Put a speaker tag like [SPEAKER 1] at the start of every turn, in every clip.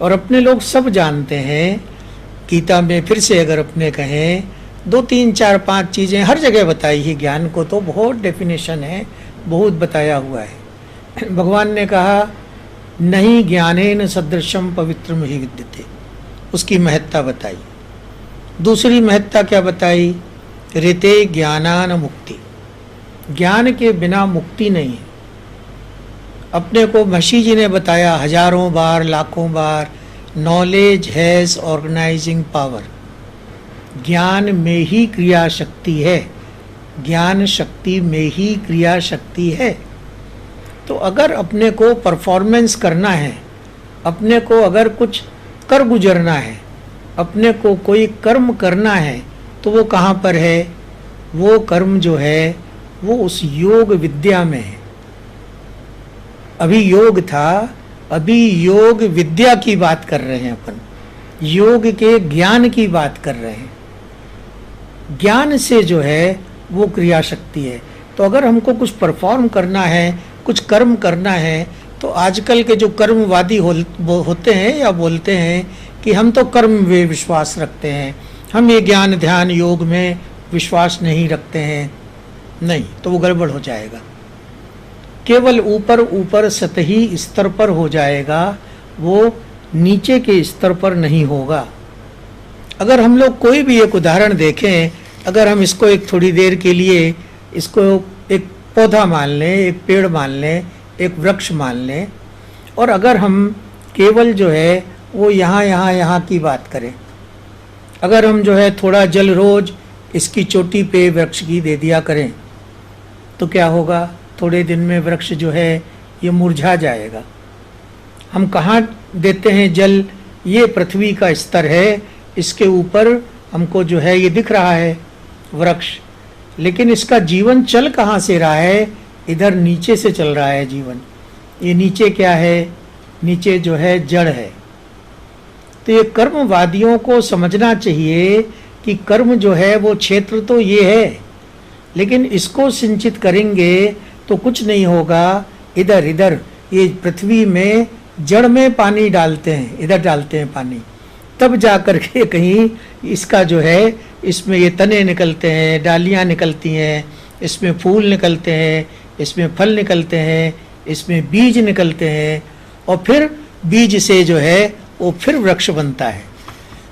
[SPEAKER 1] और अपने लोग सब जानते हैं, गीता में फिर से अगर अपने कहें 2, 3, 4, 5 चीज़ें हर जगह बताई है। ज्ञान को तो बहुत डेफिनेशन है, बहुत बताया हुआ है। भगवान ने कहा नहीं ज्ञानेन सदृशम पवित्रम हि विद्यते, उसकी महत्ता बताई। दूसरी महत्ता क्या बताई? ऋते ज्ञानान मुक्ति, ज्ञान के बिना मुक्ति नहीं है। अपने को मशी जी ने बताया हजारों बार, लाखों बार, नॉलेज हैज़ ऑर्गेनाइजिंग पावर। ज्ञान में ही क्रिया शक्ति है, ज्ञान शक्ति में ही क्रिया शक्ति है। तो अगर अपने को परफॉर्मेंस करना है, अपने को अगर कुछ कर गुजरना है, अपने को कोई कर्म करना है, तो वो कहाँ पर है? वो कर्म जो है वो उस योग विद्या में है। अभी योग था, अभी योग विद्या की बात कर रहे हैं अपन, योग के ज्ञान की बात कर रहे हैं। ज्ञान से जो है वो क्रिया शक्ति है। तो अगर हमको कुछ परफॉर्म करना है, कुछ कर्म करना है, तो आजकल के जो कर्मवादी होते हैं या बोलते हैं कि हम तो कर्म में विश्वास रखते हैं, हम ये ज्ञान ध्यान योग में विश्वास नहीं रखते हैं, नहीं, तो वो गड़बड़ हो जाएगा। केवल ऊपर ऊपर सतही स्तर पर हो जाएगा, वो नीचे के स्तर पर नहीं होगा। अगर हम लोग कोई भी एक उदाहरण देखें, अगर हम इसको एक थोड़ी देर के लिए इसको एक पौधा मान लें, एक पेड़ मान लें, एक वृक्ष मान लें, और अगर हम केवल जो है वो यहाँ की बात करें, अगर हम जो है थोड़ा जल रोज इसकी चोटी पे वृक्ष की दे दिया करें, तो क्या होगा? थोड़े दिन में वृक्ष जो है ये मुरझा जाएगा। हम कहाँ देते हैं जल? ये पृथ्वी का स्तर है, इसके ऊपर हमको जो है ये दिख रहा है वृक्ष, लेकिन इसका जीवन चल कहाँ से रहा है? इधर नीचे से चल रहा है जीवन। ये नीचे क्या है? नीचे जो है जड़ है। तो ये कर्मवादियों को समझना चाहिए कि कर्म जो है वो क्षेत्र तो ये है, लेकिन इसको सिंचित करेंगे तो कुछ नहीं होगा। इधर इधर ये पृथ्वी में जड़ में पानी डालते हैं, इधर डालते हैं पानी, तब जा कर के कहीं इसका जो है इसमें ये तने निकलते हैं, डालियाँ निकलती हैं, इसमें फूल निकलते हैं, इसमें फल निकलते हैं, इसमें बीज निकलते हैं, और फिर बीज से जो है वो फिर वृक्ष बनता है।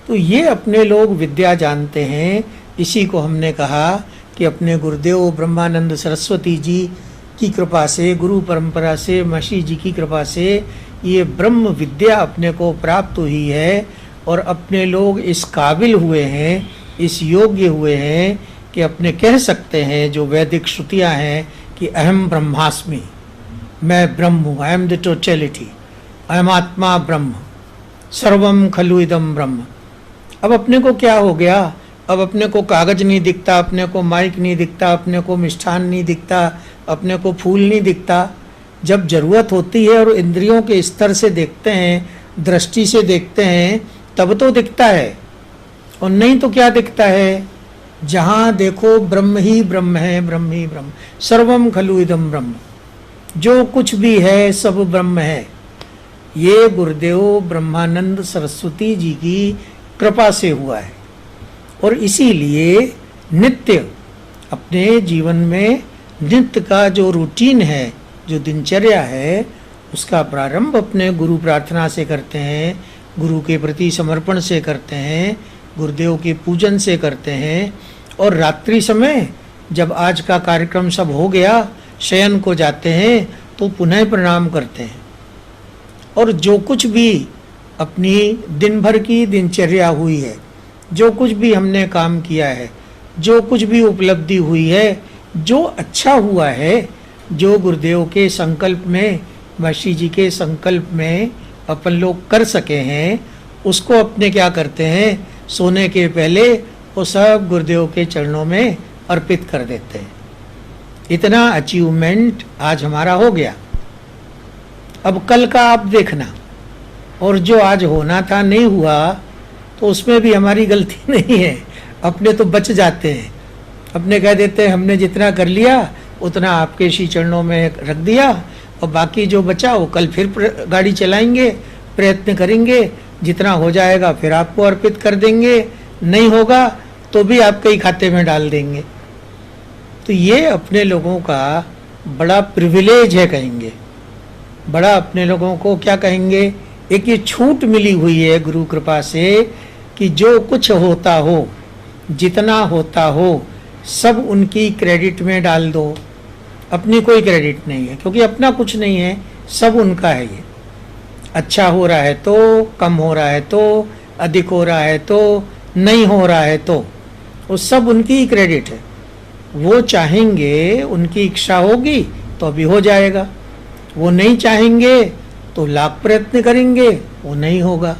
[SPEAKER 1] तो ये अपने लोग विद्या जानते हैं। इसी को हमने कहा कि अपने गुरुदेव ब्रह्मानंद सरस्वती जी की कृपा से, गुरु परंपरा से, मशी जी की कृपा से ये ब्रह्म विद्या अपने को प्राप्त हुई है, और अपने लोग इस काबिल हुए हैं, इस योग्य हुए हैं कि अपने कह सकते हैं जो वैदिक श्रुतियाँ हैं कि अहम ब्रह्मास्मि, मैं ब्रह्म हूँ, आई एम द टोटलिटी, अहम आत्मा ब्रह्म, सर्वम खलु इदम ब्रह्म। अब अपने को क्या हो गया? अब अपने को कागज नहीं दिखता, अपने को माइक नहीं दिखता, अपने को मिष्ठान नहीं दिखता, अपने को फूल नहीं दिखता। जब जरूरत होती है और इंद्रियों के स्तर से देखते हैं, दृष्टि से देखते हैं, तब तो दिखता है, और नहीं तो क्या दिखता है? जहाँ देखो ब्रह्म ही ब्रह्म है, ब्रह्म ही ब्रह्म, सर्वम खलु इदम ब्रह्म, जो कुछ भी है सब ब्रह्म है। ये गुरुदेव ब्रह्मानंद सरस्वती जी की कृपा से हुआ है। और इसीलिए नित्य अपने जीवन में नित्य का जो रूटीन है, जो दिनचर्या है, उसका प्रारंभ अपने गुरु प्रार्थना से करते हैं, गुरु के प्रति समर्पण से करते हैं, गुरुदेव के पूजन से करते हैं, और रात्रि समय जब आज का कार्यक्रम सब हो गया, शयन को जाते हैं तो पुनः प्रणाम करते हैं। और जो कुछ भी अपनी दिन भर की दिनचर्या हुई है, जो कुछ भी हमने काम किया है, जो कुछ भी उपलब्धि हुई है, जो अच्छा हुआ है, जो गुरुदेव के संकल्प में, मशी जी के संकल्प में अपन लोग कर सके हैं, उसको अपने क्या करते हैं? सोने के पहले वो सब गुरुदेव के चरणों में अर्पित कर देते हैं। इतना अचीवमेंट आज हमारा हो गया। अब कल का आप देखना, और जो आज होना था नहीं हुआ, तो उसमें भी हमारी गलती नहीं है, अपने तो बच जाते हैं। अपने कह देते हैं हमने जितना कर लिया उतना आपके श्री चरणों में रख दिया, और बाकी जो बचा वो कल फिर गाड़ी चलाएंगे, प्रयत्न करेंगे, जितना हो जाएगा फिर आपको अर्पित कर देंगे, नहीं होगा तो भी आपके ही खाते में डाल देंगे। तो ये अपने लोगों का बड़ा प्रिविलेज है कहेंगे, बड़ा अपने लोगों को क्या कहेंगे, एक ये छूट मिली हुई है गुरु कृपा से कि जो कुछ होता हो, जितना होता हो, सब उनकी क्रेडिट में डाल दो। अपनी कोई क्रेडिट नहीं है, क्योंकि अपना कुछ नहीं है, सब उनका है। ये अच्छा हो रहा है तो, कम हो रहा है तो, अधिक हो रहा है तो, नहीं हो रहा है तो, वो सब उनकी ही क्रेडिट है। वो चाहेंगे, उनकी इच्छा होगी तो अभी हो जाएगा, वो नहीं चाहेंगे तो लाख प्रयत्न करेंगे, वो नहीं होगा।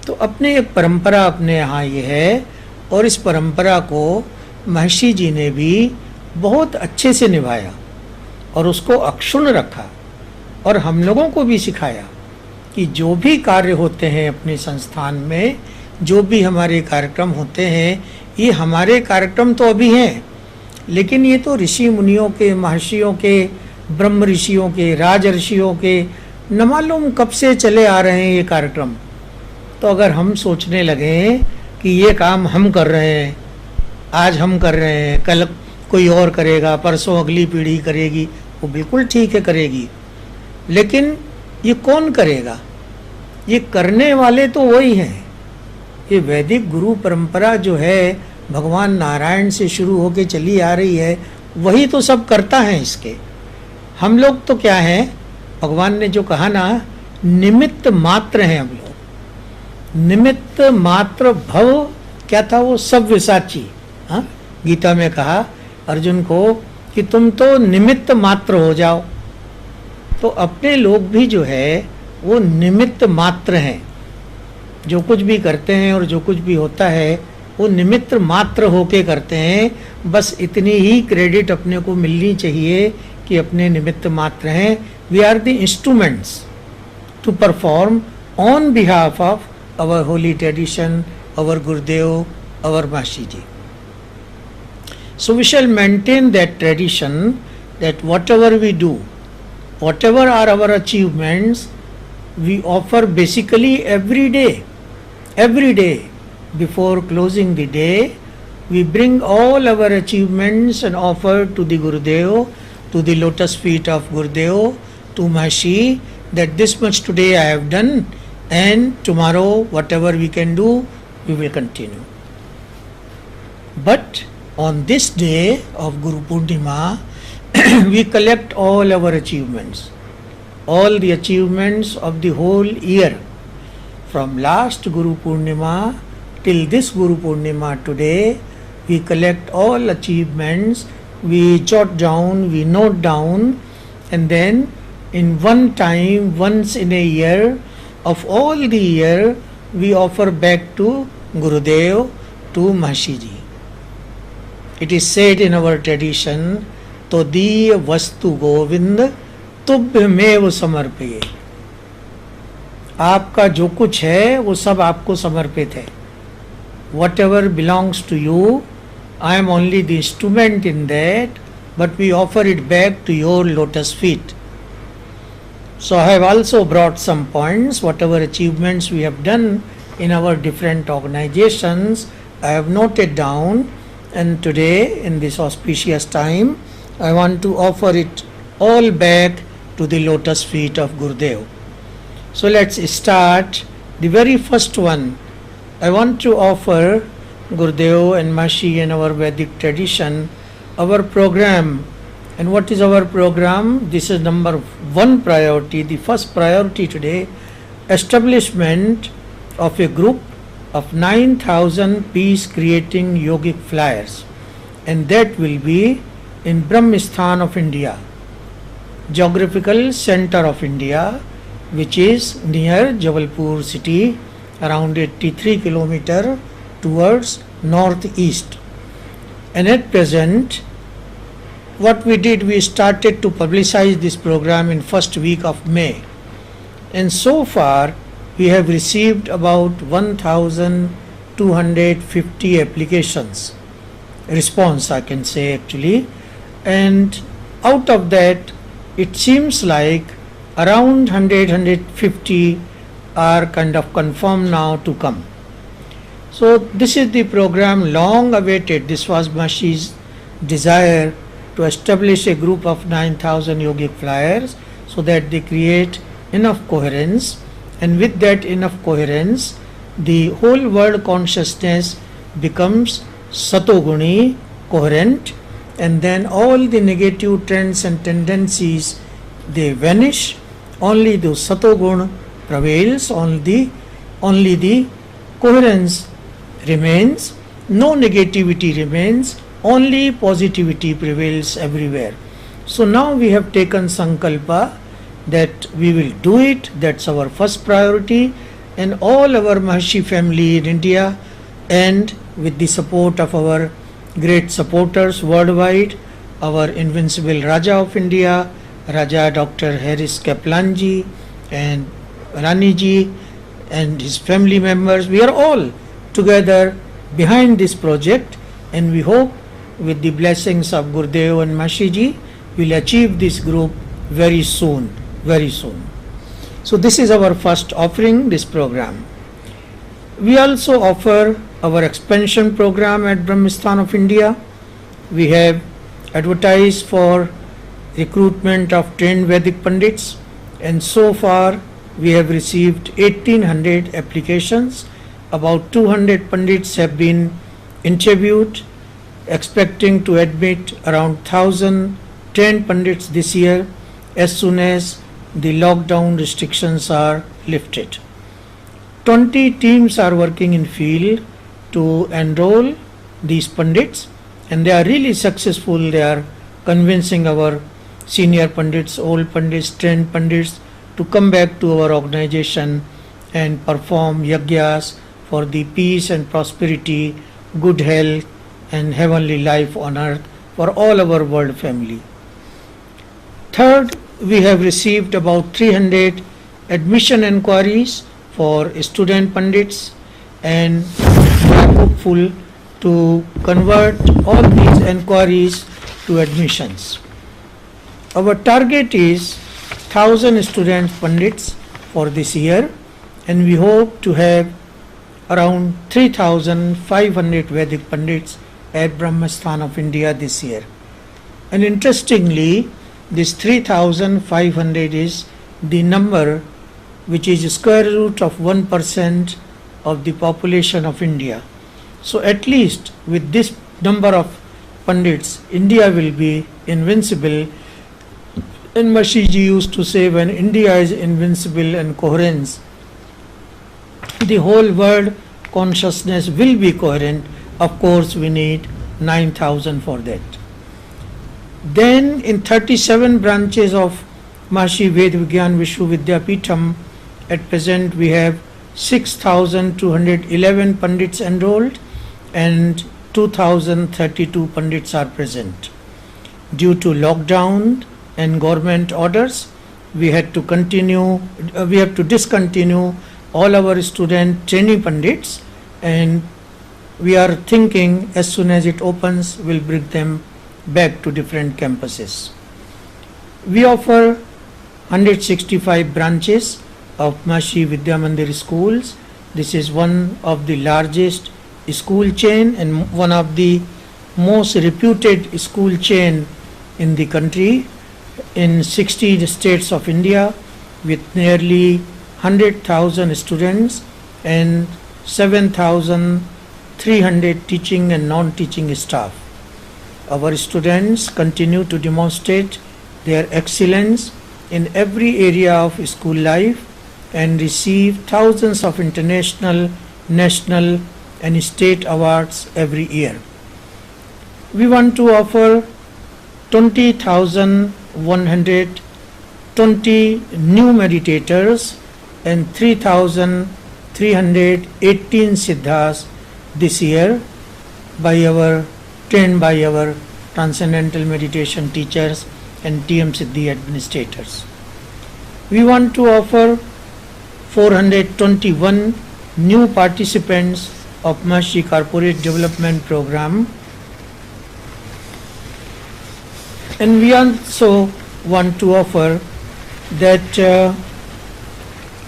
[SPEAKER 1] तो अपने एक परंपरा अपने यहाँ ये है, और इस परंपरा को महर्षि जी ने भी बहुत अच्छे से निभाया और उसको अक्षुण्ण रखा, और हम लोगों को भी सिखाया कि जो भी कार्य होते हैं अपने संस्थान में, जो भी हमारे कार्यक्रम होते हैं, ये हमारे कार्यक्रम तो अभी हैं, लेकिन ये तो ऋषि मुनियों के, महर्षियों के, ब्रह्म ऋषियों के, राज ऋषियों के न मालूम कब से चले आ रहे हैं ये कार्यक्रम। तो अगर हम सोचने लगे कि ये काम हम कर रहे हैं, आज हम कर रहे हैं, कल कोई और करेगा, परसों अगली पीढ़ी करेगी, वो बिल्कुल ठीक है करेगी, लेकिन ये कौन करेगा? ये करने वाले तो वही हैं। ये वैदिक गुरु परंपरा जो है भगवान नारायण से शुरू होके चली आ रही है, वही तो सब करता है इसके। हम लोग तो क्या हैं, भगवान ने जो कहा ना, निमित्त मात्र हैं हम लोग। निमित्त मात्र भव क्या था वो, सव्यसाची। हाँ, गीता में कहा अर्जुन को कि तुम तो निमित्त मात्र हो जाओ। तो अपने लोग भी जो है वो निमित्त मात्र हैं, जो कुछ भी करते हैं और जो कुछ भी होता है वो निमित्त मात्र होके करते हैं। बस इतनी ही क्रेडिट अपने को मिलनी चाहिए कि अपने निमित्त मात्र हैं। We are the instruments to perform on behalf of our holy tradition, our Gurudev, our Maharshi ji. So we shall maintain that tradition, that whatever we do, whatever are our achievements, we offer basically every day before closing the day, we bring all our achievements and offer to the Gurudev, to the lotus feet of Gurudev, to Mahasi, that this much today I have done, and tomorrow whatever we can do, we will continue. But on this day of Guru Purnima, we collect all our achievements, all the achievements of the whole year, from last Guru Purnima till this Guru Purnima today. We collect all achievements, we jot down, we note down, and then in one time, once in a year, of all the year, we offer back to Gurudev, to Mahasi ji. It is said in our tradition, Todiyya vastu govind तुभ्यमेव समर्पये। आपका जो कुछ है वो सब आपको समर्पित है। Whatever belongs to you, I am only the instrument in that, but we offer it back to your lotus feet. So I have also brought some points, whatever achievements we have done in our different organizations, I have noted down, and today in this auspicious time, I want to offer it all back to the lotus feet of Gurudev. So let's start. The very first one, I want to offer Gurudev and Mahasi and our Vedic tradition, our program. And what is our program? This is number one priority, the first priority today, establishment of a group of 9,000 peace creating yogic flyers, and that will be in Brahmisthan of India, geographical center of India, which is near Jabalpur city, around 83 kilometers towards northeast. And at present, what we did, we started to publicize this program in first week of May, and so far we have received about 1,250 applications, response, I can say actually, and out of that it seems like around 100-150 are kind of confirmed now to come. So this is the program long awaited. This was Mahashi's desire to establish a group of 9,000 yogic flyers so that they create enough coherence, and with that enough coherence the whole world consciousness becomes satoguni, coherent, and then all the negative trends and tendencies, they vanish. Only the satogun prevails, only the coherence remains, no negativity remains, only positivity prevails everywhere. So now we have taken sankalpa that we will do it. That's our first priority, and all our Maharshi family in India, and with the support of our great supporters worldwide, our invincible Raja of India, Raja Dr. Harris Kaplanji and Raniji and his family members, we are all together behind this project, and we hope with the blessings of Gurudev and Mahashiji we will achieve this group very soon, very soon. So this is our first offering, this program. We also offer our expansion program at Brahmistan of India. We have advertised for recruitment of trained Vedic Pandits, and so far we have received 1800 applications. About 200 Pandits have been interviewed, expecting to admit around 1,000 trained Pandits this year as soon as the lockdown restrictions are lifted. 20 teams are working in field to enroll these Pandits, and they are really successful. They are convincing our senior Pandits, old Pandits, trained Pandits to come back to our organization and perform yagyas for the peace and prosperity, good health and heavenly life on earth for all our world family. Third, we have received about 300 admission inquiries for student Pandits, and we are hopeful to convert all these inquiries to admissions. Our target is 1,000 student Pandits for this year, and we hope to have around 3,500 Vedic Pandits at Brahmistan of India this year. And interestingly, this 3,500 is the number which is square root of 1% of the population of India. So at least with this number of Pandits, India will be invincible. And Mahashiji used to say, when India is invincible and coherent, the whole world consciousness will be coherent. Of course, we need 9,000 for that. Then in 37 branches of Maharishi Ved Vigyan Vishwavidyapeetham, at present we have 6,211 Pandits enrolled and 2,032 Pandits are present. Due to lockdown and government orders, we have to discontinue all our student trainee Pandits, and we are thinking as soon as it opens, we'll bring them back to different campuses. We offer 165 branches of Maharishi Vidya Mandir schools. This is one of the largest school chain and one of the most reputed school chain in the country, in 60 states of India, with nearly 100,000 students and 7,300 teaching and non-teaching staff. Our students continue to demonstrate their excellence in every area of school life and receive thousands of international, national and state awards every year. We want to offer 20,120 new meditators and 3,318 siddhas this year trained by our transcendental meditation teachers and TM Siddhi administrators. We want to offer 421 new participants of Maharishi Corporate Development Program And we also want to offer that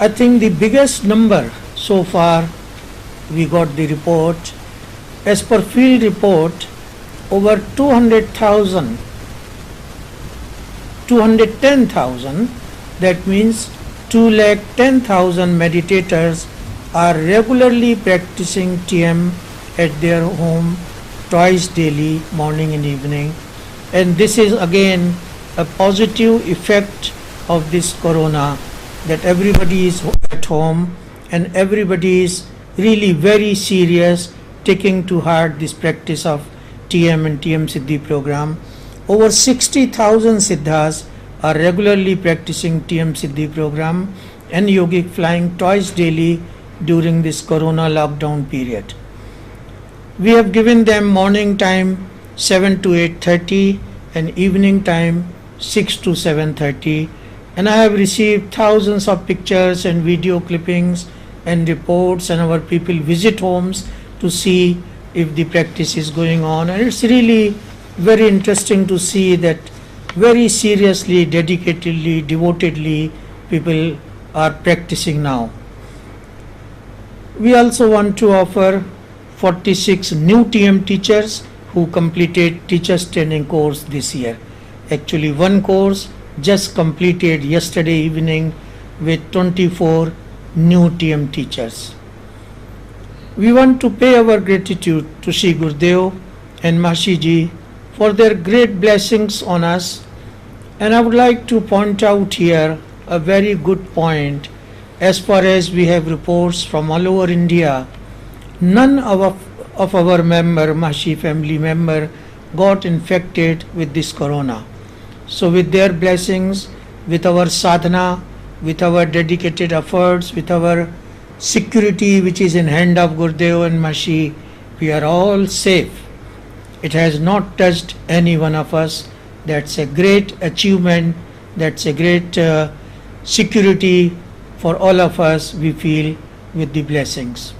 [SPEAKER 1] I think the biggest number so far we got the report, as per field report, over 210,000, that means 210,000 meditators are regularly practicing TM at their home twice daily, morning and evening. And this is again a positive effect of this corona, that everybody is at home and everybody is really very serious, taking to heart this practice of TM and TM Siddhi program. Over 60,000 Siddhas are regularly practicing TM Siddhi program and yogic flying twice daily during this corona lockdown period. We have given them morning time 7 to 8:30 and evening time 6 to 7:30, and I have received thousands of pictures and video clippings and reports, and our people visit homes to see if the practice is going on, and it's really very interesting to see that very seriously, dedicatedly, devotedly people are practicing now. We also want to offer 46 new TM teachers who completed teachers training course this year. Actually, one course just completed yesterday evening with 24 new TM teachers. We want to pay our gratitude to Sri Gurudev and Maharshi Ji for their great blessings on us, and I would like to point out here a very good point. As far as we have reports from all over India, none of our Maharshi family member got infected with this corona. So with their blessings, with our sadhana, with our dedicated efforts, with our security which is in hand of Gurudev and Maharshi, we are all safe. It has not touched any one of us. That's a great achievement. That's a great security for all of us, we feel, with the blessings.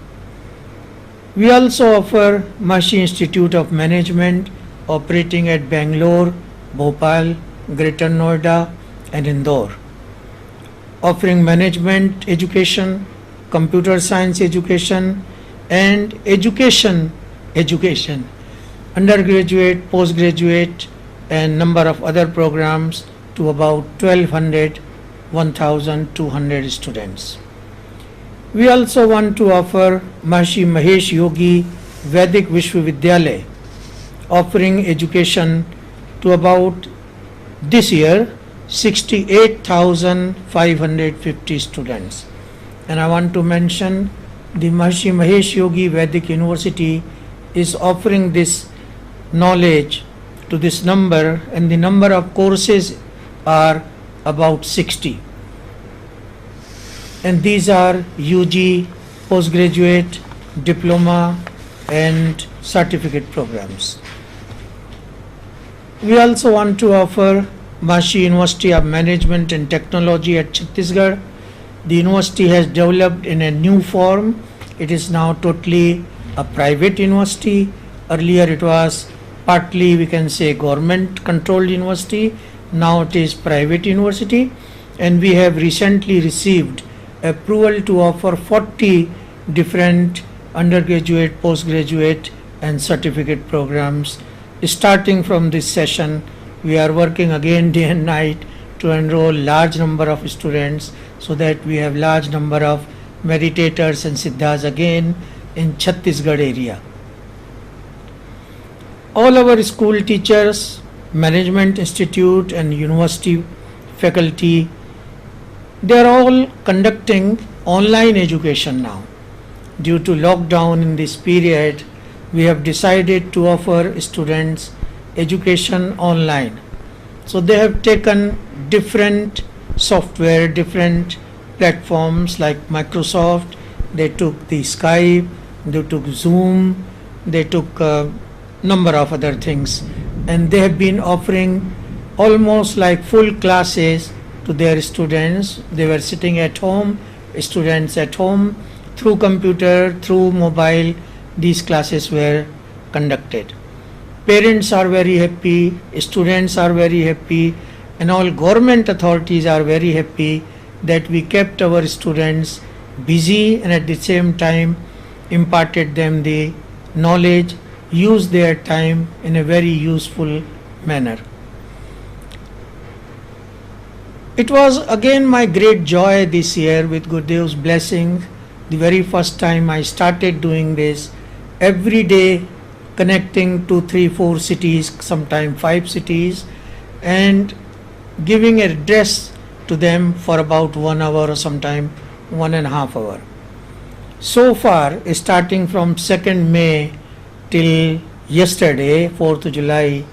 [SPEAKER 1] We also offer Maharshi Institute of Management operating at Bangalore, Bhopal, Greater Noida and Indore, offering management education, computer science education and education, undergraduate, postgraduate and number of other programs to about 1,200 students. We also want to offer Maharshi Mahesh Yogi Vedic Vishwavidyalaya, offering education to about this year 68,550 students. And I want to mention the Maharshi Mahesh Yogi Vedic University is offering this knowledge to this number, and the number of courses are about 60. And these are UG, postgraduate, diploma and certificate programs. We also want to offer Maharshi University of Management and Technology at Chhattisgarh. The university has developed in a new form. It is now totally a private university. Earlier it was partly, we can say, government controlled university. Now it is private university, and we have recently received approval to offer 40 different undergraduate, postgraduate and certificate programs. Starting from this session, we are working again day and night to enroll large number of students, so that we have large number of meditators and siddhas again in Chhattisgarh area. All our school teachers, management institute and university faculty, they are all conducting online education now. Due to lockdown in this period, we have decided to offer students education online. So they have taken different software, different platforms like Microsoft, they took the Skype, they took Zoom, they took a number of other things, and they have been offering almost like full classes to their students. They were sitting at home, students at home, through computer, through mobile, these classes were conducted. Parents are very happy, students are very happy, and all government authorities are very happy that we kept our students busy and at the same time imparted them the knowledge, used their time in a very useful manner. It was again my great joy this year with Gurudev's blessing. The very first time I started doing this, every day connecting 2, 3, 4 cities, sometimes 5 cities, and giving a address to them for about 1 hour or sometime 1.5 hours. So far, starting from 2nd May till yesterday, 4th July,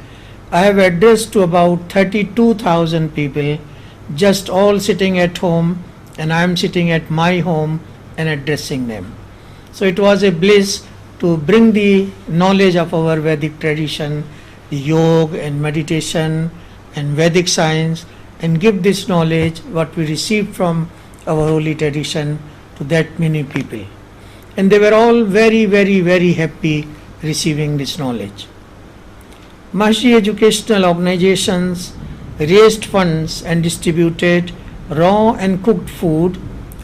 [SPEAKER 1] I have addressed to about 32,000 people, just all sitting at home, and I am sitting at my home and addressing them. So it was a bliss to bring the knowledge of our Vedic tradition, the yoga and meditation and Vedic science, and give this knowledge, what we received from our holy tradition, to that many people. And they were all very, very, very happy receiving this knowledge. Maharishi educational organizations raised funds and distributed raw and cooked food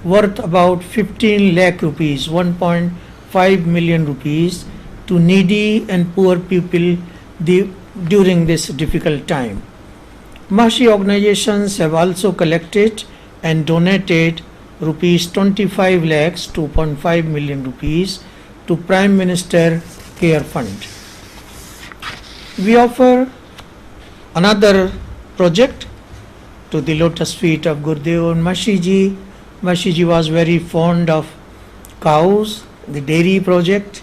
[SPEAKER 1] worth about 15 lakh rupees, 1.5 million rupees, to needy and poor people during this difficult time. Maharishi organizations have also collected and donated rupees 25 lakhs, 2.5 million rupees, to Prime Minister Care Fund. We offer another project to the lotus feet of Gurudev and Maharishi Ji. Maharishi Ji was very fond of cows, the dairy project,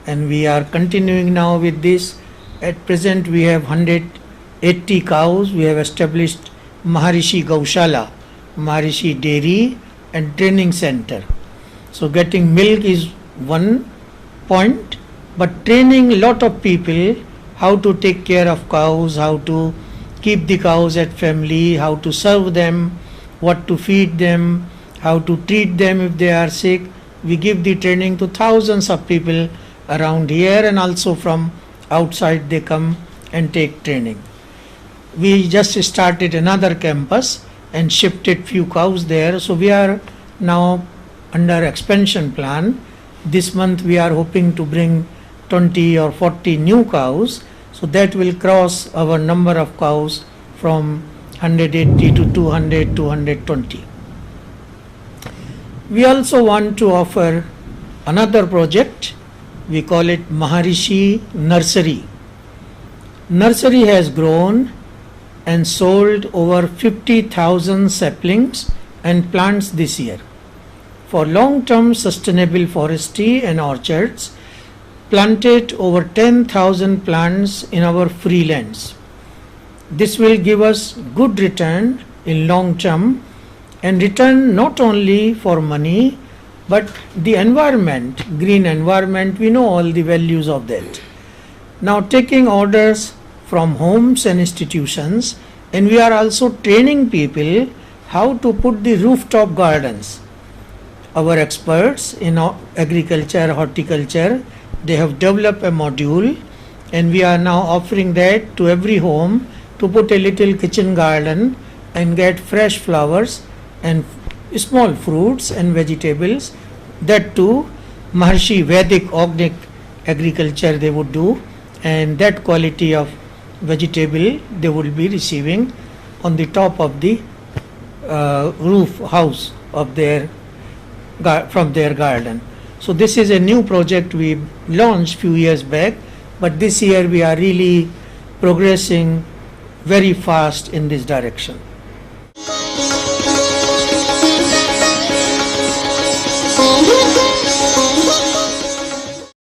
[SPEAKER 1] and we are continuing now with this. At present we have 180 cows. We have established Maharishi Gaushala, Maharishi Dairy and Training Center. So getting milk is one point, but training a lot of people how to take care of cows, how to keep the cows at family, how to serve them, what to feed them, how to treat them if they are sick. We give the training to thousands of people around here, and also from outside they come and take training. We just started another campus and shifted few cows there, so we are now under expansion plan. This month we are hoping to bring 20 or 40 new cows, so that will cross our number of cows from 180 to 200 to 120. We also want to offer another project. We call it Maharishi Nursery. Nursery has grown and sold over 50,000 saplings and plants this year. For long-term sustainable forestry and orchards, planted over 10,000 plants in our free lands. This will give us good return in long term, and return not only for money but the environment, green environment. We know all the values of that. Now taking orders from homes and institutions, and we are also training people how to put the rooftop gardens. Our experts in agriculture, horticulture, they have developed a module, and we are now offering that to every home to put a little kitchen garden and get fresh flowers and small fruits and vegetables. That too, Maharishi Vedic organic agriculture they would do, and that quality of vegetable they would be receiving on the top of the roof house of their from their garden. So this is a new project we launched few years back, but this year we are really progressing very fast in this direction.